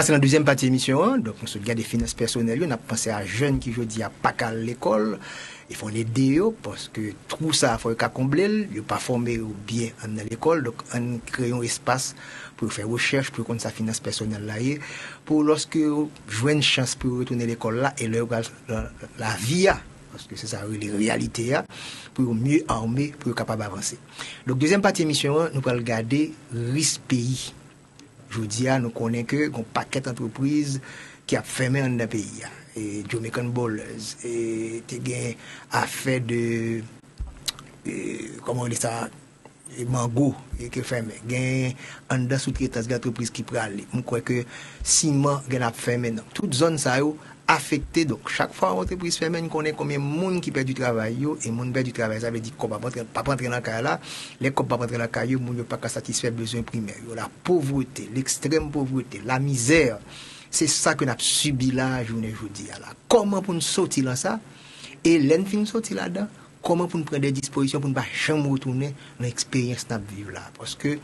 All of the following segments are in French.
passer dans la deuxième partie de l'émission. Donc, on se regarde des finances personnelles. On a pensé à jeunes qui, je dis, à pas qu'à l'école. Ils font les DO parce que tout ça, il faut qu'à combler. Ils ne pas formé bien dans l'école. Donc, on crée un espace pour faire recherche, pour qu'on sa finance personnelle là. Pour lorsque vous jouez une chance pour retourner à l'école là et la vie, parce que c'est ça, les réalités, pour mieux armer, pour être capable d'avancer. Donc, deuxième partie de l'émission, nous allons regarder risque pays. Je vous dis, nous connaissons que un paquet d'entreprises qui a fermé dans le pays. Et Jamaican Bowlers, et tu as affaire de, comment on dit ça, Mango, qui est fermé. Il y a un sous-traitance d'entreprise qui peut aller. Je crois que Ciment, il a fermé. Toute zone, ça a affecté. Donc, chaque fois que l'entreprise ferme, on connaît combien de monde qui perd du travail. Et monde perd du travail, ça veut dire qu'on ne va pas rentrer dans le cas là. Les qu'on ne va pas rentrer dans le cas, on ne peut pas satisfaire les besoins primaires. La pauvreté, l'extrême pauvreté, la misère. C'est ça que nous avons subi là, journée aujourd'hui. Comment pour nous sortir dans ça? Et l'enfin sortir là-dedans, comment pour nous prendre des dispositions pour ne pas jamais retourner dans l'expérience que nous vivons là? Parce que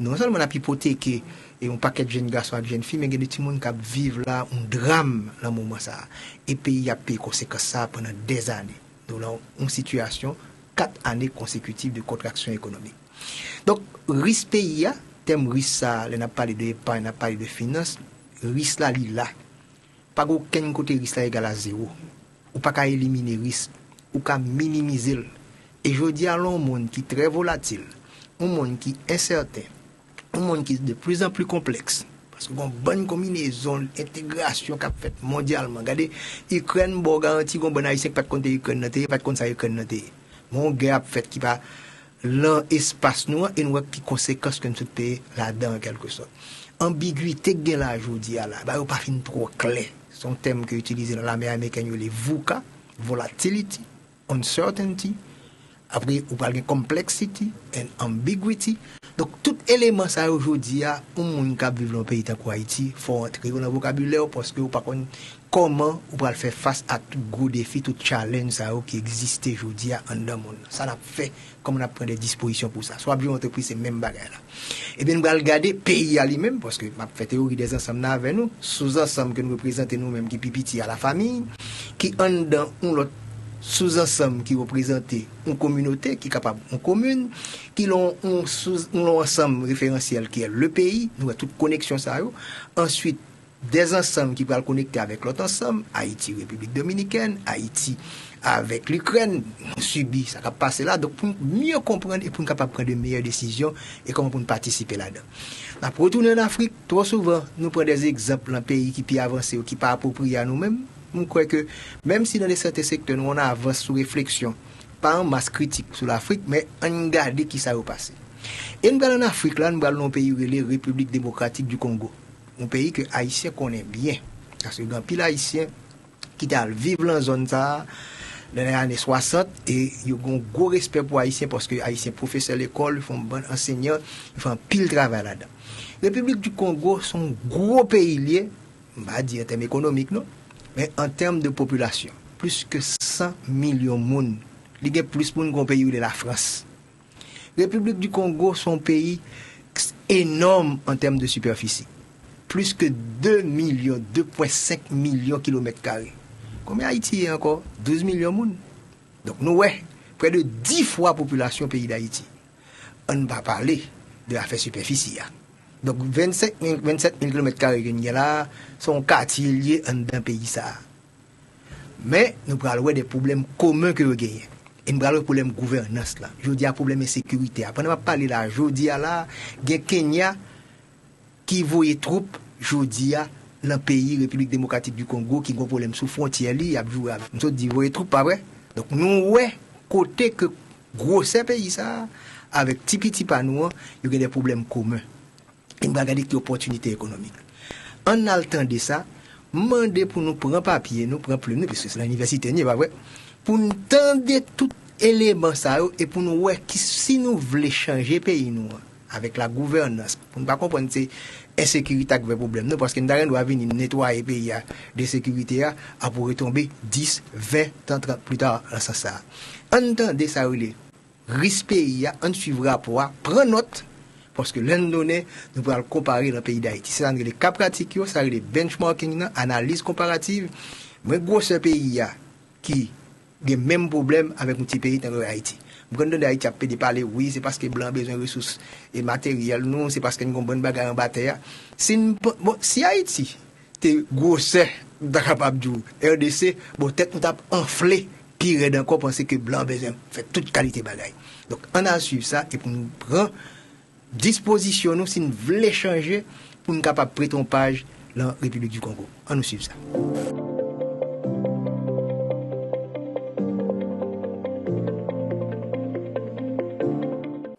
non seulement on a hypothéqué et un paquet de jeunes garçons et de jeunes filles, mais il y a des petits gens qui vivent là un drame dans le moment ça. Et puis il y a payé conséquences ça pendant des années. Nous avons une situation, 4 années consécutives de contraction économique. Donc, risque pays, thème risque ça, on a parlé de épargne, on a parlé de finances. Risque là, pas aucun côté risque là égal à zéro. Ou pas qu'à éliminer risque, ou qu'à minimiser. Et je dis à un monde qui est très volatile, un monde qui est incertain, un monde qui est de plus en plus complexe. Parce que une bonne combinaison, intégration qu'a fait mondialement. Regardez, Ukraine, bon garantie qu'on bon haïtien pas de compte Ukraine, pas de compte ça Ukraine. Mon guerre fait qui va l'espace noir et nous avons des conséquences que nous pays là-dedans en quelque sorte. Ambiguïté que là aujourd'hui là bah pas fin trop clair son thème que utilisé dans l'armée américaine les VUCA volatility uncertainty après on parle de complexity and ambiguity donc tout élément ça aujourd'hui a un monde qui vit dans pays comme Haïti faut entrer dans le vocabulaire parce que par contre comment on va faire face à tout gros défi tout challenge ça qui existe aujourd'hui en dans monde ça n'a fait comme on a pris des dispositions pour ça soit bien entreprise c'est même bagarre là et bien nous allons regarder pays à lui-même parce que m'a fait théorie des ensembles avec nous sous-ensemble que nous représentons nous-mêmes qui pipiti à la famille qui en dans un autre sous-ensemble qui représente une communauté qui est capable une commune qui ont un ensemble référentiel qui est le pays nous avons toute connexion ça ensuite des ensembles qui peuvent connecter avec l'autre ensemble Haïti République dominicaine Haïti avec l'Ukraine subit ça va passer là donc pour mieux comprendre et pour capable prendre de meilleures décisions et comment pour participer là-dedans. Pour retourner en Afrique trop souvent nous prenons des exemples dans pays qui peut avancer ou qui pas approprié à nous-mêmes. Je crois que même si dans certains secteurs nous on avance sous réflexion pas en masse critique sur l'Afrique mais on regarde qui ça va passer. Et nous allons en Afrique là nous allons un pays relé République démocratique du Congo. Un pays que haïtien connaît bien parce que grand pile haïtien qui vivent dans zone ça dans les années 60 et ils ont un gros respect pour haïtien parce que haïtien professeur l'école ils font bon enseignant ils font pile travail là-dedans. République du Congo sont gros pays lié on va dire en termes économiques non mais en termes de population plus que 100 millions de monde il y a plus monde qu'un pays de la France. République du Congo sont pays énorme en termes de superficie plus que 2,5 millions de kilomètres carrés. Combien Haïti est encore 12 millions de monde. Donc nous ouais, près de 10 fois la population pays d'Haïti. On ne va pas parler de l'affaire superficie. Donc 27 000 km² qu'il y a là sont quartiers liés dans un pays ça. Mais nous parlons des problèmes communs que nous gagnons. Et nous parlons des problèmes de gouvernance là. Je dis à problème de sécurité. Après on va parler là, je dis là, il y a Kenya qui voyait troupes jodi a dans pays République démocratique du Congo qui a un problème sous frontière li a joué avec nous dit voyez troupes pas vrai donc nous ouais côté que gros ces pays ça avec petit pas nous il y a des problèmes communs et on va regarder qui opportunité économique en attendant ça demander pour nous prendre papier nous prendre plus nous parce que c'est l'université n'est pas vrai pour nous tendre tout élément ça et pour nous ouais si nous voulons changer pays nous avec la gouvernance pour ne pas comprendre c'est insécurité avec problème non parce que nous doit venir nettoyer pays de sécurité à pour retomber 10 20 30 plus tard dans ça entendez ça les risque pays on suivra pour prendre note Parce que l'un donné, nous pouvons comparer dans le pays d'Haïti. C'est-à-dire les cas pratiques, c'est les benchmarking, analyse comparative. Mais gros ce pays qui a les mêmes problèmes avec un petit pays dans Haïti. Quand on Haïti a parler, oui, c'est parce que les Blancs ont besoin de ressources et matérielles, non, c'est parce qu'ils ont une bonne bagarre en bataille. Si Haïti, t'es gros, capable de RDC, peut-être nous avons enflé pire d'encore penser que Blanc besoin fait toute qualité bagaille. Donc on a suivi ça et pour nous prendre disposition nous si nous voulons changer pour nous capable prêter une page dans la République du Congo. On nous suit ça.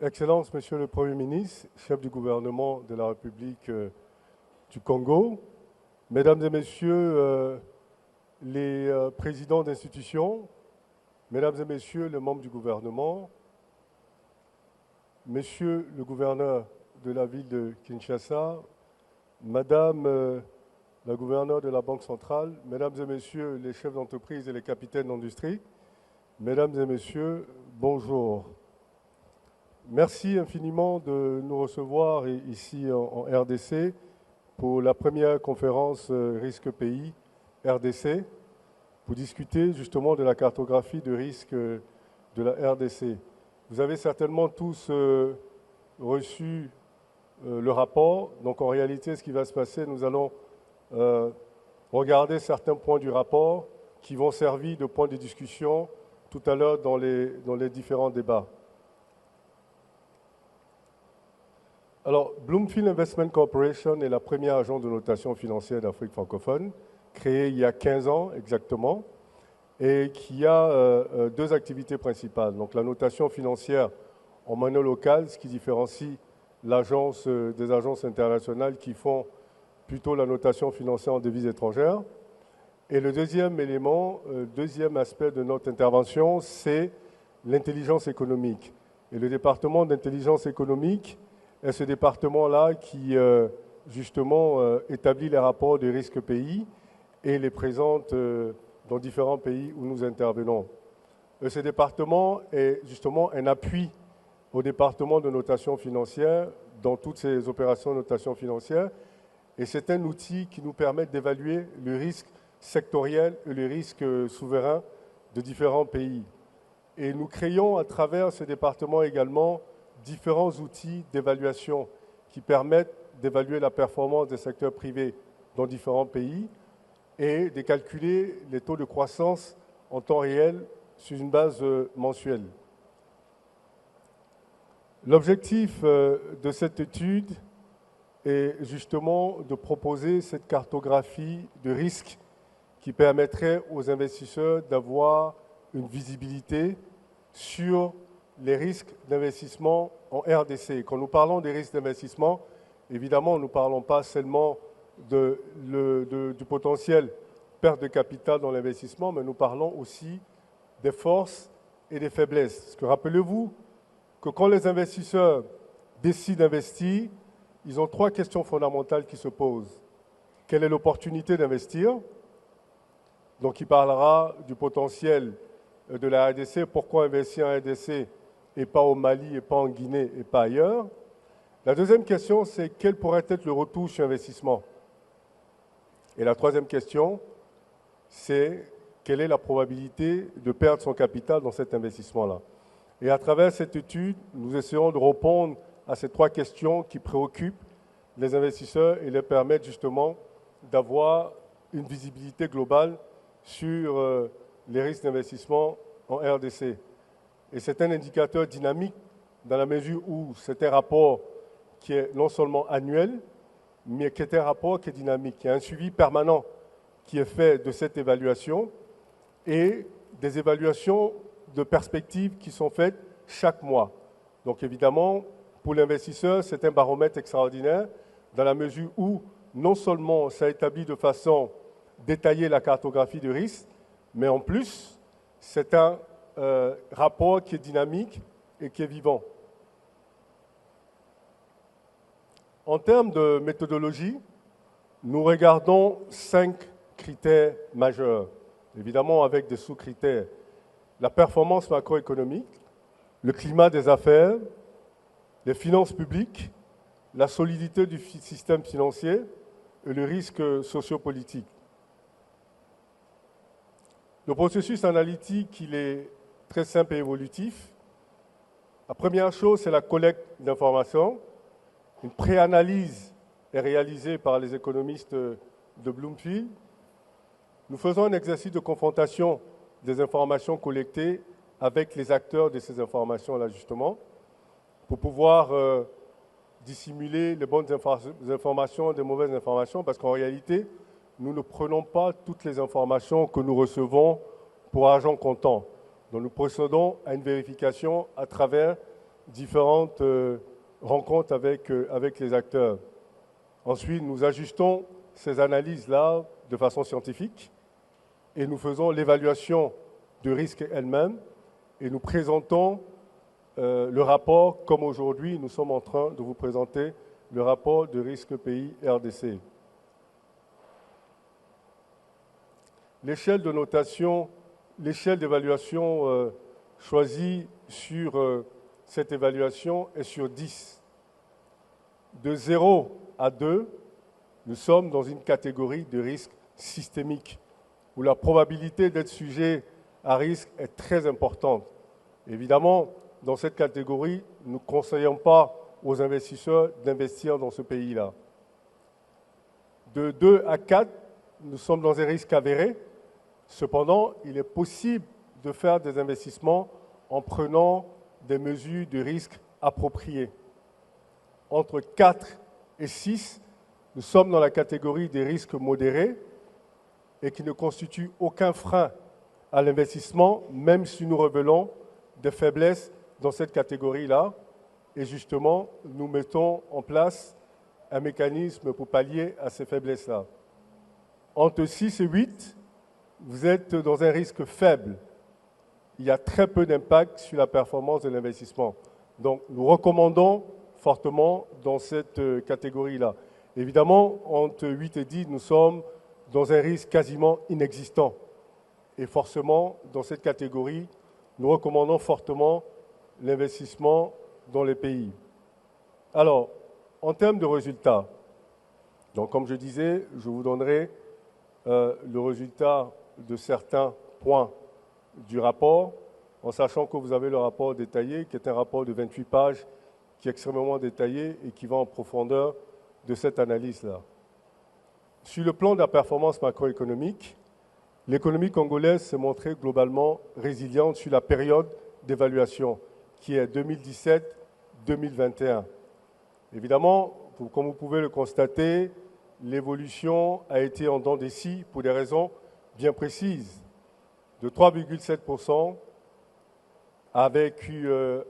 Excellences, Monsieur le Premier ministre, chef du gouvernement de la République du Congo, Mesdames et Messieurs les présidents d'institutions, Mesdames et Messieurs les membres du gouvernement, Monsieur le gouverneur de la ville de Kinshasa, Madame la gouverneure de la Banque centrale, Mesdames et Messieurs les chefs d'entreprise et les capitaines d'industrie, Mesdames et Messieurs, bonjour. Merci infiniment de nous recevoir ici en RDC pour la première conférence Risque Pays RDC pour discuter justement de la cartographie de risque de la RDC. Vous avez certainement tous reçu le rapport. Donc en réalité, ce qui va se passer, nous allons regarder certains points du rapport qui vont servir de point de discussion tout à l'heure dans les différents débats. Alors, Bloomfield Investment Corporation est la première agence de notation financière d'Afrique francophone, créée il y a 15 ans exactement, et qui a deux activités principales. Donc, la notation financière en monnaie locale, ce qui différencie l'agence des agences internationales qui font plutôt la notation financière en devises étrangères. Et le deuxième élément, deuxième aspect de notre intervention, c'est l'intelligence économique. Et le département d'intelligence économique est ce département-là qui, justement, établit les rapports de risque pays et les présente dans différents pays où nous intervenons. Ce département est justement un appui au département de notation financière dans toutes ces opérations de notation financière. Et c'est un outil qui nous permet d'évaluer le risque sectoriel et le risque souverain de différents pays. Et nous créons à travers ce département également différents outils d'évaluation qui permettent d'évaluer la performance des secteurs privés dans différents pays et de calculer les taux de croissance en temps réel sur une base mensuelle. L'objectif de cette étude est justement de proposer cette cartographie de risques qui permettrait aux investisseurs d'avoir une visibilité sur les risques d'investissement en RDC. Quand nous parlons des risques d'investissement, évidemment, nous ne parlons pas seulement du potentiel perte de capital dans l'investissement, mais nous parlons aussi des forces et des faiblesses. Parce que rappelez-vous que quand les investisseurs décident d'investir, ils ont trois questions fondamentales qui se posent. Quelle est l'opportunité d'investir? Donc, il parlera du potentiel de la RDC. Pourquoi investir en RDC et pas au Mali, et pas en Guinée, et pas ailleurs? La deuxième question, c'est quel pourrait être le retour sur investissement? Et la troisième question, c'est quelle est la probabilité de perdre son capital dans cet investissement-là? Et à travers cette étude, nous essayons de répondre à ces trois questions qui préoccupent les investisseurs et les permettent justement d'avoir une visibilité globale sur les risques d'investissement en RDC. Et c'est un indicateur dynamique dans la mesure où c'est un rapport qui est non seulement annuel, mais qui est un rapport qui est dynamique. Il y a un suivi permanent qui est fait de cette évaluation et des évaluations de perspectives qui sont faites chaque mois. Donc évidemment, pour l'investisseur, c'est un baromètre extraordinaire dans la mesure où non seulement ça établit de façon détaillée la cartographie de risque, mais en plus, c'est un rapport qui est dynamique et qui est vivant. En termes de méthodologie, nous regardons 5 critères majeurs, évidemment avec des sous-critères. La performance macroéconomique, le climat des affaires, les finances publiques, la solidité du système financier et le risque sociopolitique. Le processus analytique, il est très simple et évolutif. La première chose, c'est la collecte d'informations. Une préanalyse est réalisée par les économistes de Bloomfield. Nous faisons un exercice de confrontation des informations collectées avec les acteurs de ces informations-là, justement, pour pouvoir dissimuler les bonnes informations des mauvaises informations, parce qu'en réalité, nous ne prenons pas toutes les informations que nous recevons pour argent comptant. Donc nous procédons à une vérification à travers différentes rencontres avec les acteurs. Ensuite, nous ajustons ces analyses-là de façon scientifique et nous faisons l'évaluation de risque elle-même et nous présentons le rapport, comme aujourd'hui nous sommes en train de vous présenter le rapport de risque pays RDC. L'échelle de notation, l'échelle d'évaluation choisie sur cette évaluation est sur 10. De 0 à 2, nous sommes dans une catégorie de risque systémique, où la probabilité d'être sujet à risque est très importante. Évidemment, dans cette catégorie, nous ne conseillons pas aux investisseurs d'investir dans ce pays-là. De 2 à 4, nous sommes dans un risque avéré. Cependant, il est possible de faire des investissements en prenant des mesures de risque appropriées. Entre 4 et 6, nous sommes dans la catégorie des risques modérés et qui ne constituent aucun frein à l'investissement, même si nous révélons des faiblesses dans cette catégorie-là. Et justement, nous mettons en place un mécanisme pour pallier à ces faiblesses-là. Entre 6 et 8, vous êtes dans un risque faible. Il y a très peu d'impact sur la performance de l'investissement. Donc, nous recommandons fortement dans cette catégorie-là. Évidemment, entre 8 et 10, nous sommes dans un risque quasiment inexistant. Et forcément, dans cette catégorie, nous recommandons fortement l'investissement dans les pays. Alors, en termes de résultats, donc comme je disais, je vous donnerai le résultat de certains points du rapport, en sachant que vous avez le rapport détaillé, qui est un rapport de 28 pages, qui est extrêmement détaillé et qui va en profondeur de cette analyse-là. Sur le plan de la performance macroéconomique, l'économie congolaise s'est montrée globalement résiliente sur la période d'évaluation, qui est 2017-2021. Évidemment, comme vous pouvez le constater, l'évolution a été en dents des scies pour des raisons bien précises. De 3,7% avec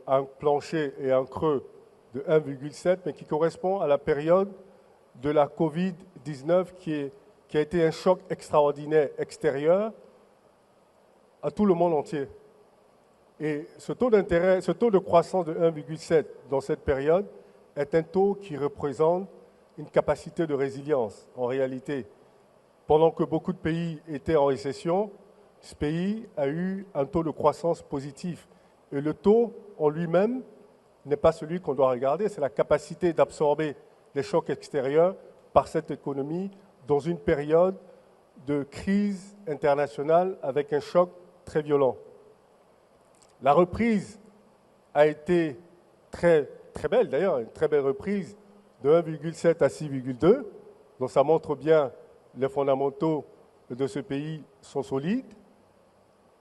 un plancher et un creux de 1,7%, mais qui correspond à la période de la Covid-19 qui a été un choc extraordinaire extérieur à tout le monde entier. Et ce taux d'intérêt, ce taux de croissance de 1,7 dans cette période est un taux qui représente une capacité de résilience en réalité. Pendant que beaucoup de pays étaient en récession, ce pays a eu un taux de croissance positif. Et le taux en lui-même n'est pas celui qu'on doit regarder, c'est la capacité d'absorber les chocs extérieurs par cette économie dans une période de crise internationale avec un choc très violent. La reprise a été très belle, d'ailleurs, une très belle reprise de 1,7 à 6,2. Donc ça montre bien les fondamentaux de ce pays sont solides.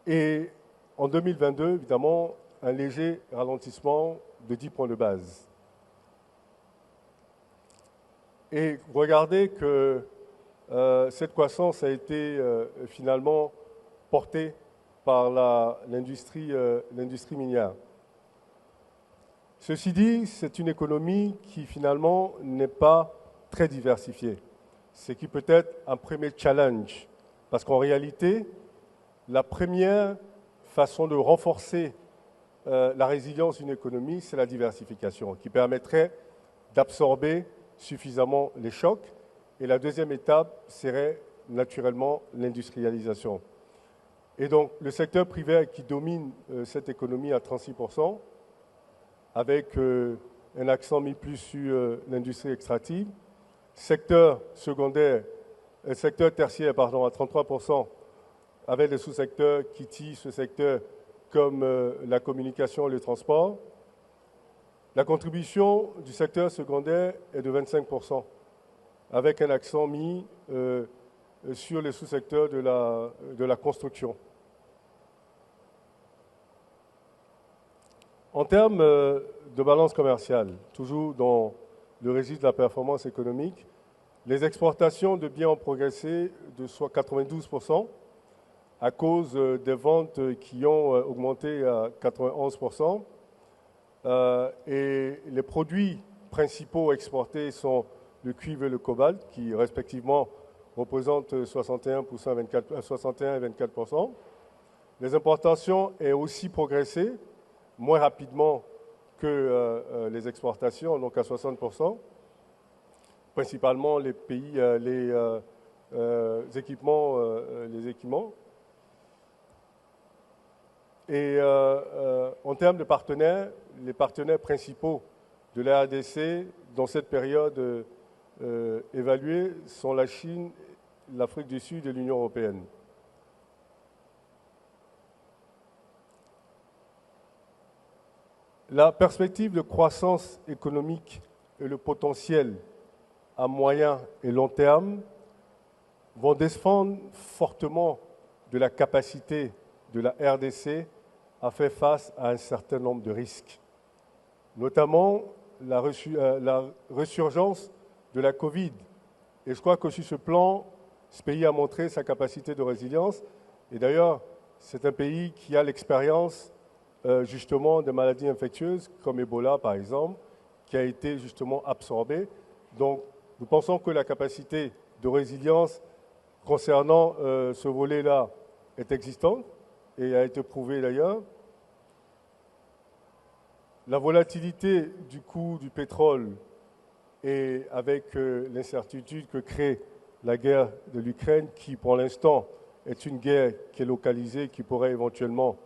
Et en 2022, évidemment, un léger ralentissement de 10 points de base. Et regardez que cette croissance a été finalement portée par l'industrie minière. Ceci dit, c'est une économie qui finalement n'est pas très diversifiée, ce qui peut être un premier challenge, parce qu'en réalité, la première façon de renforcer la résilience d'une économie, c'est la diversification, qui permettrait d'absorber suffisamment les chocs. Et la deuxième étape serait naturellement l'industrialisation. Et donc, le secteur privé qui domine cette économie à 36%, avec un accent mis plus sur l'industrie extractive. Secteur secondaire, secteur tertiaire, pardon, à 33%, avec les sous-secteurs qui tissent ce secteur comme la communication et le transport. La contribution du secteur secondaire est de 25%, avec un accent mis sur les sous-secteurs de la construction. En termes de balance commerciale, toujours dans le registre de la performance économique, les exportations de biens ont progressé de soit 92% à cause des ventes qui ont augmenté à 91%. Et les produits principaux exportés sont le cuivre et le cobalt, qui respectivement représentent 61% et 24%. Les importations ont aussi progressé, moins rapidement que les exportations, donc à 60%, principalement les pays, les équipements. Et en termes de partenaires, les partenaires principaux de la RDC dans cette période évaluée sont la Chine, l'Afrique du Sud et l'Union européenne. La perspective de croissance économique et le potentiel à moyen et long terme vont dépendre fortement de la capacité de la RDC à faire face à un certain nombre de risques, notamment la résurgence de la Covid. Et je crois que sur ce plan, ce pays a montré sa capacité de résilience. Et d'ailleurs, c'est un pays qui a l'expérience justement de maladies infectieuses comme Ebola par exemple, qui a été justement absorbée. Donc nous pensons que la capacité de résilience concernant ce volet-là est existante et a été prouvée d'ailleurs. La volatilité du coût du pétrole et avec l'incertitude que crée la guerre de l'Ukraine, qui pour l'instant est une guerre qui est localisée, qui pourrait éventuellement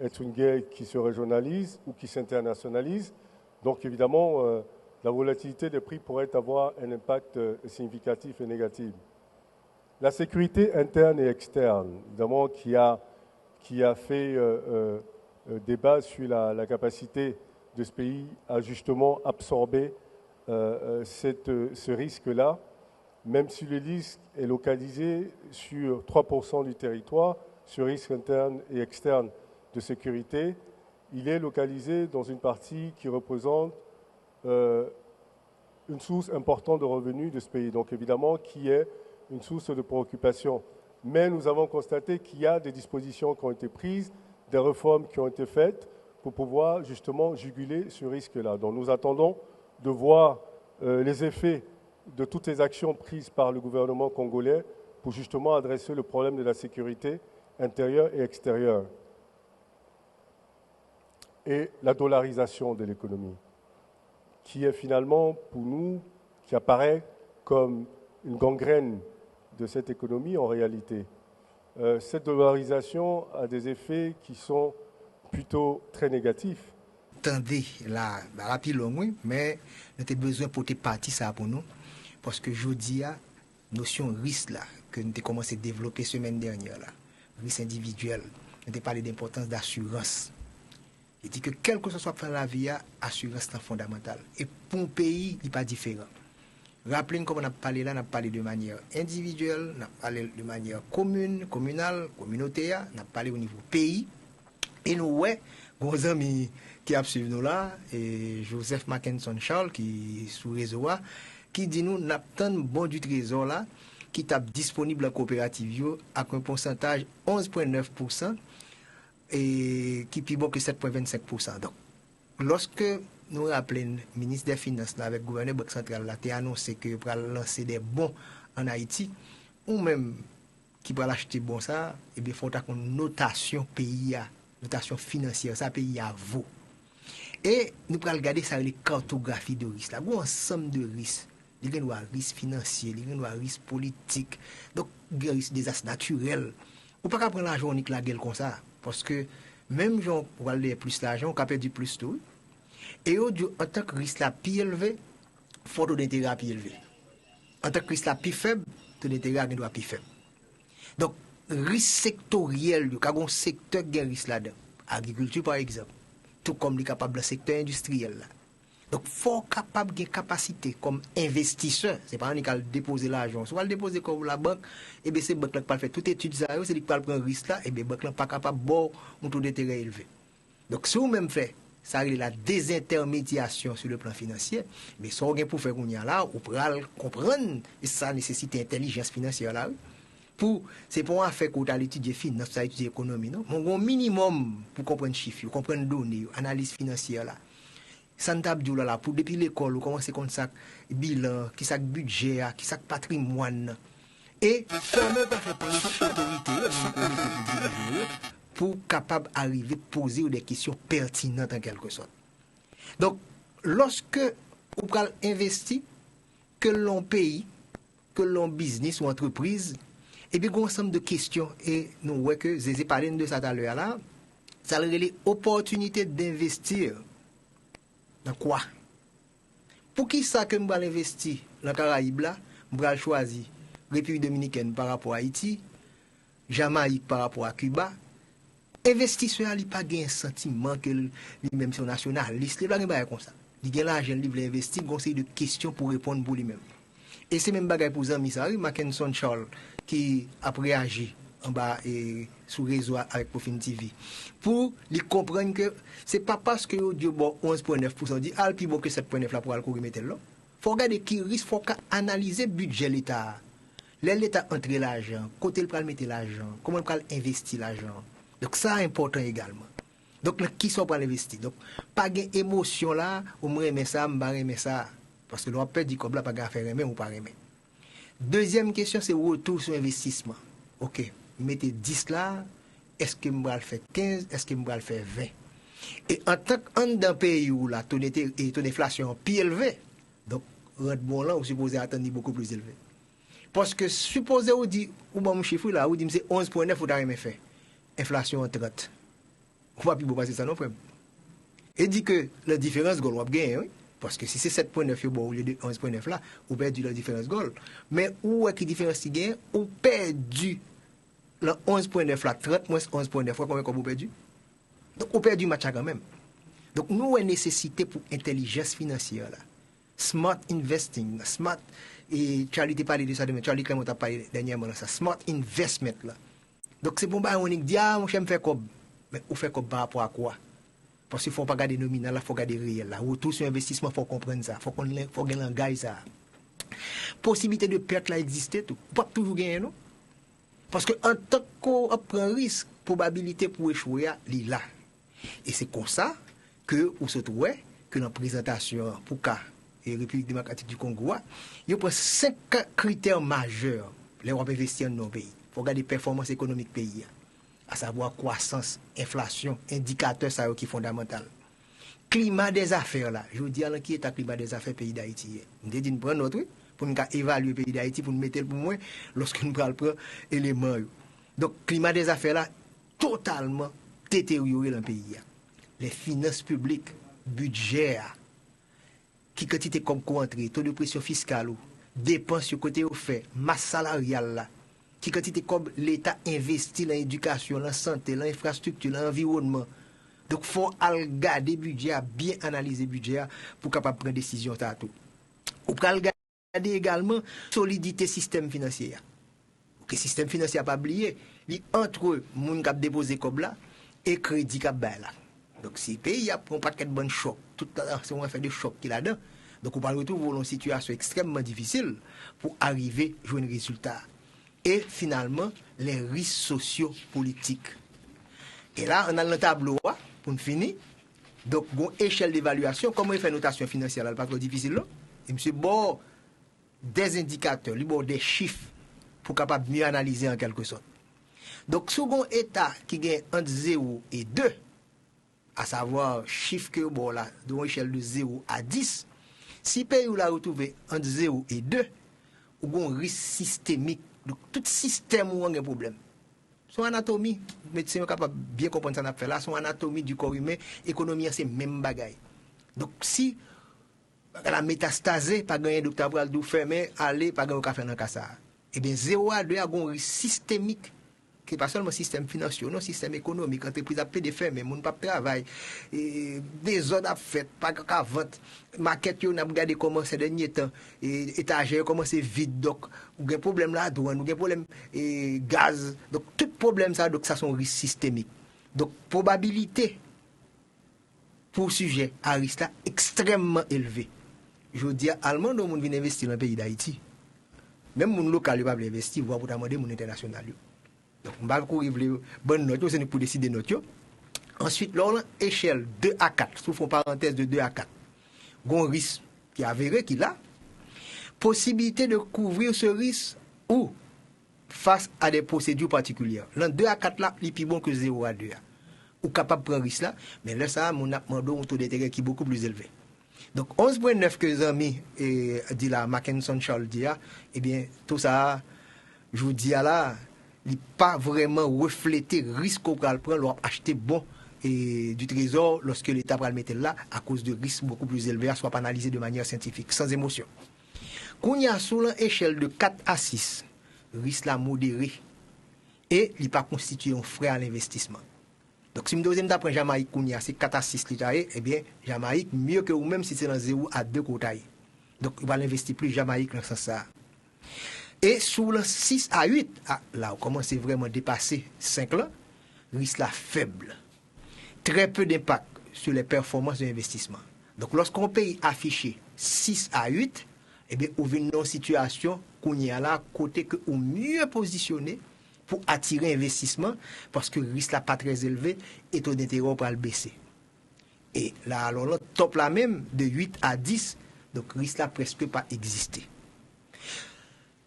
être une guerre qui se régionalise ou qui s'internationalise. Donc évidemment, la volatilité des prix pourrait avoir un impact significatif et négatif. La sécurité interne et externe, évidemment, qui a fait débat sur la capacité de ce pays à justement absorber ce risque-là, même si le risque est localisé sur 3% du territoire, ce risque interne et externe de sécurité, il est localisé dans une partie qui représente une source importante de revenus de ce pays, donc évidemment qui est une source de préoccupation. Mais nous avons constaté qu'il y a des dispositions qui ont été prises, des réformes qui ont été faites pour pouvoir justement juguler ce risque-là. Donc nous attendons de voir les effets de toutes les actions prises par le gouvernement congolais pour justement adresser le problème de la sécurité intérieure et extérieure. Et la dollarisation de l'économie, qui est finalement pour nous, qui apparaît comme une gangrène de cette économie en réalité. Cette dollarisation a des effets qui sont plutôt très négatifs. Attendez, là, rapide, oui, mais nous avons besoin pour te partir ça pour nous, parce que je dis la notion risque là, que nous avons commencé à développer semaine dernière, là, risque individuel, nous avons parlé d'importance d'assurance. Il dit que quel que soit la vie, l'assurance est fondamentale. Et pour un pays, il n'est pas différent. Rappelez-nous comme on a parlé là, on a parlé de manière individuelle, on a parlé de manière commune, communale, communautaire, on a parlé au niveau pays. Et nous, ouais, nos amis qui suivi nous là, et Joseph Mackinson Charles, qui est sous réseau, qui dit nous, n'avons bon du trésor là, qui est disponible à la coopérative avec un pourcentage 11,9%. Et qui est plus bon que 7,25%. Donc, lorsque nous rappelons le ministre des Finances là, avec le gouverneur Banque centrale, là, a annoncé que pour lancer des bons en Haïti, ou même qui va l'acheter bon ça, et bien il faut avoir une notation pays, notation financière, ça pays à vaut. Et nous allons regarder ça les cartographies de risques. Là, il y a un ensemble de risques. Il y a un risque financier, il y a un risque politique, donc il y a un risque des désastres naturels. On ne peut pas prendre l'argent unique la gueule comme ça. Parce que même si on va aller plus l'argent, on peut perdre plus tout. Et en tant que risque la plus élevé, il faut taux d'intérêt plus élevé. En tant que risque la plus faible, taux d'intérêt doit plus faible. Donc, risque sectoriel, il y a un secteur qui a un risque là-dedans. Agriculture, par exemple. Tout comme les capables de secteur industriel. Là. Donc, il faut capable de capacité comme investisseur. Ce n'est pas un qui déposer l'argent. Si on va le déposer comme la banque, et bien c'est la banque qui va faire toute étude, c'est lui qui va prendre un risque là, et bien la banque n'est pas capable de boire un taux d'intérêt élevé. Donc, si vous même fait, ça est la désintermédiation sur le plan financier, mais ça, on pour faire qu'on y a là, on pourra comprendre, et ça nécessite intelligence financière là. C'est pour un fait qu'on a étudié finance, ça étudié économie, non? Mon minimum pour comprendre chiffres, comprendre données, analyse financière là. Santa Abdou là, pour depuis l'école, on commence comme ça, bilan, qui ça budget, qui ça patrimoine. Et former pas faire autorité, pour capable arriver à poser des questions pertinentes en quelque sorte. Donc, lorsque on investit, que l'on paye, que l'on business ou entreprise, et bien, il y a un ensemble de questions, et nous voyons que Zézé parlait de ça tout à l'heure là, ça a l'opportunité d'investir dans quoi? Pour qui ça que je vais investir dans les Caraïbes là, je vais choisir République Dominicaine par rapport à Haïti, Jamaïque par rapport à Cuba. Investisseur n'a pas un sentiment que lui-même c'est nationaliste, il n'a pas comme ça. Il a l'argent, il veut investir, il a une de questions pour répondre pour lui-même. Et c'est même bagaille pour Zami Sari, Mackenson Charles, qui a réagi en bas et sous réseau avec Profine TV. Pour lui comprendre que c'est pas parce que Dieu bon 11,9% dit al plus bon que 7,9 là pour aller courir mettre là. Faut regarder qui risque, faut analyser budget l'État. L'État entre l'argent, côté le pral mettre l'argent, comment il pral investir l'argent. Donc ça est important également. Donc qui sont pour investir. Donc pas d'émotion là, ou me remet ça, me remet ça. Parce que l'on peut dire comme là, pas de faire aimer ou pas aimer. Deuxième question, c'est retour sur investissement. Ok, mettez 10 là, est-ce que je vais le faire 15, est-ce que je vais le faire 20? Et en tant qu'un pays où la taux d'inflation plus élevé, donc, bon là, vous supposez attendre beaucoup plus élevé. Parce que supposez vous dit, ou bon, mon chiffre là, vous dites c'est 11,9, vous n'avez fait. Inflation en 30. Vous ne pouvez pas plus passer ça non plus. Et dit que la différence, vous va gagner, oui. Parce que si c'est 7,9 bon, au lieu de 11,9 là, vous perdez la différence goal. Mais où est-ce que la différence qui gagne? Vous perdez le 11,9 là, 30 moins 11,9 fois, combien vous perdez? Donc, vous perdez le match quand même. Donc, nous avons une nécessité pour intelligence financière là. Smart investing, smart, et Charlie t'a parlé de ça, Charlie Clément t'a parlé dernièrement de ça, smart investment là. Donc, c'est bon, on dit, ah, mon cher, me fait comme. Mais vous faites comme par rapport à quoi? Parce qu'il ne faut pas garder nominal, il faut garder réel. Là. Retour sur investissement, il faut comprendre ça. Il faut qu'on langage ça. Possibilité de perte là existe tout. Pas toujours gagner, non? Parce qu'en tant qu'on prend risque, probabilité pour échouer, il est là. Et c'est comme ça que vous se trouvez que dans la présentation pour la République démocratique du Congo, il y a 5 critères majeurs pour l'Europe investir dans nos pays. Il faut regarder la performance économique du pays. À savoir croissance, inflation, indicateurs ça qui est fondamental. Climat des affaires là, je vous dis qui est le climat des affaires pays d'Haïti. Nous devons prendre notre pour nous évaluer le pays d'Haïti pour nous mettre pour moi lorsque nous prenons l'élément. Donc climat des affaires là totalement détérioré dans le pays. Les finances publiques, budget, qui quantité comme entrée, taux de pression fiscale, dépenses sur côté au fait, masse salariale là. Qui quantité comme l'État investit dans l'éducation, dans la santé, dans l'infrastructure, dans l'environnement. Donc, il faut regarder le budget, bien analyser le budget pour capable prendre des décisions. Ou pour regarder également la solidité du système financier. Le système financier n'a pas oublié. Entre les gens qui ont déposé comme là et crédit qui ont là. Donc, si le pays a un paquet de bons chocs, tout à c'est un fait de choc qui est là-dedans. Donc, on va retrouver dans une situation extrêmement difficile pour arriver à jouer un résultat. Et finalement, les risques sociaux politiques. Et là, on a le tableau pour nous finir. Donc, une échelle d'évaluation, comment il fait notation financière, là, pas trop difficile, là. Et monsieur, bon, des indicateurs, des chiffres pour capable mieux analyser en quelque sorte. Donc, second état qui gagne entre 0 et 2, à savoir chiffre que bon là, d'une échelle de 0 à 10, si pays où la retrouvé entre 0 et 2, ou un risque systémique. Donc, tout système où on a un problème. Son anatomie, médecin est capable de bien comprendre ça qu'on a fait là, son anatomie du corps humain, économie, c'est même bagaille. Donc, si la métastasé, pas gagné docteur Pral dou fermé, aller, pas gagné au café dans ça. Eh bien, 0 à 2 a un risque systémique, qui n'est pas seulement système financier, non, système économique, entreprise a payé fermé, mon pas travail, des ordres à fait, pas qu'à vente, maquette, on a regardé comment ces derniers temps, étagère, comment c'est vide, donc, ou un problème là, douane, ou un problème gaz, donc, tout problème ça, donc, ça, sont risques systémiques. Donc, probabilité pour sujet à risque là extrêmement élevé. Je dis à Allemand, on vient investir dans le pays d'Haïti. Même mon local, il va investir, voire pour demander mon international. Donc, on va courir les bonnes notes, c'est pour décider notes. Ensuite, là, échelle 2 à 4, sous fond parenthèse de 2 à 4. Gon risque qui est avéré qu'il a. Possibilité de couvrir ce risque ou face à des procédures particulières. Là, 2 à 4 là, il est plus bon que 0 à 2. Ou capable de prendre risque là, mais là, ça, mon a demandé un taux d'intérêt qui est beaucoup plus élevé. Donc, 11,9 que les amis, dit la Mackinson Charles dit, eh bien, tout ça, je vous dis là, il n'est pas vraiment reflété le risque qu'on va prendre, leur acheter bon du trésor lorsque l'État va le mettre là, à cause de risques beaucoup plus élevés, soit pas analysé de manière scientifique, sans émotion. Quand il y a sous l'échelle de 4 à 6, risque là modéré, et il n'est pas constitué un frais à l'investissement. Donc, si je me dis Jamaïque, c'est 4 à 6 litres, eh bien, Jamaïque, mieux que ou même si c'est dans 0 à 2 côtés. Donc, il va l'investir plus Jamaïque dans ce sens-là. Et sous le 6 à 8, là, on commence vraiment à dépasser 5 là, risque là faible. Très peu d'impact sur les performances de l'investissement. Donc, lorsqu'on paye affiché 6 à 8, eh bien, on vient dans une situation qu'on y a là, côté que ou mieux positionné pour attirer investissement, parce que le risque n'est pas très élevé et taux d'intérêt va le baisser. Et là, alors, le top là même, de 8 à 10, donc le risque là presque pas existé.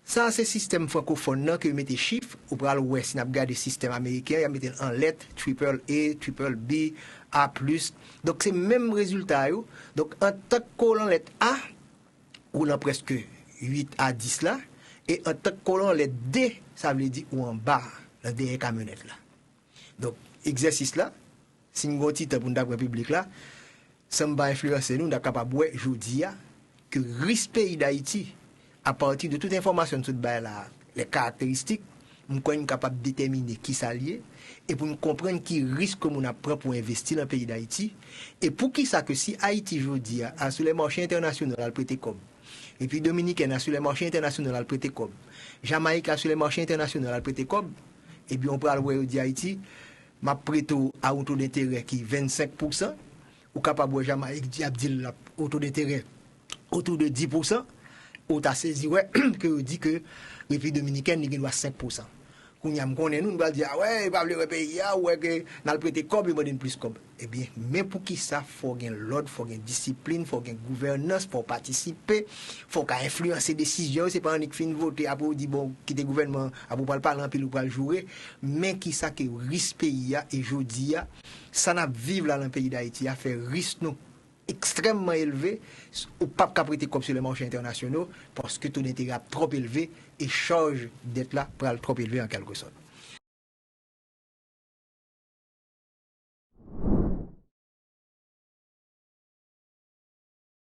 Ça, c'est le système francophone que vous mettez chiffres, ou pour aller voir, si vous regardez le système américain, vous mettez en lettres, triple A, triple B, A+. Donc, c'est le même résultat. Donc, en tant que colon lettre A, on a presque 8 à 10 là, et en tant que colon lettre D, ça veut dire ou en bas, dans des camionnettes là. Donc, exercice là, si nous avons un titre pour notre public là, ça va influencer nous, nous sommes capables de dire, je dis, que le risque pays d'Haïti, à partir de toute information sur les caractéristiques, nous sommes capables de déterminer qui s'allie et pour nous comprendre qui risque que nous avons pour investir dans le pays d'Haïti. Et pour qui ça que si Haïti, je dis, sur les marchés internationaux, elle prête comme. Et puis Dominique sur les marchés internationaux, elle prête comme. Jamaïque sur les marchés internationaux, elle prête comme. Et puis on peut aller dire Haïti, m'a prêté à un taux d'intérêt qui est 25%, ou capable de Jamaïque dit au taux d'intérêt autour de 10%. Ou t'as saisi que dit que la République dominicaine n'y doit 5%. Quand nous va dire ouais, il va le payer ouais que dans le prêter comme il va donner plus comme. Eh bien, mais pour qui ça faut gain l'ordre, faut gain discipline, faut gain gouvernance pour participer, faut qu'à influencer décisions, c'est pas un fin voter après dit bon quitter gouvernement, après pas parler en pile ou pas jouer, mais qui ça que risque pays et jodi ça n'a vivre là dans le pays d'Haïti a fait risque nous extrêmement élevé ou pas prêter comme sur les marchés internationaux parce que ton intérêt est trop élevé et charge d'être là pour être trop élevé en quelque sorte.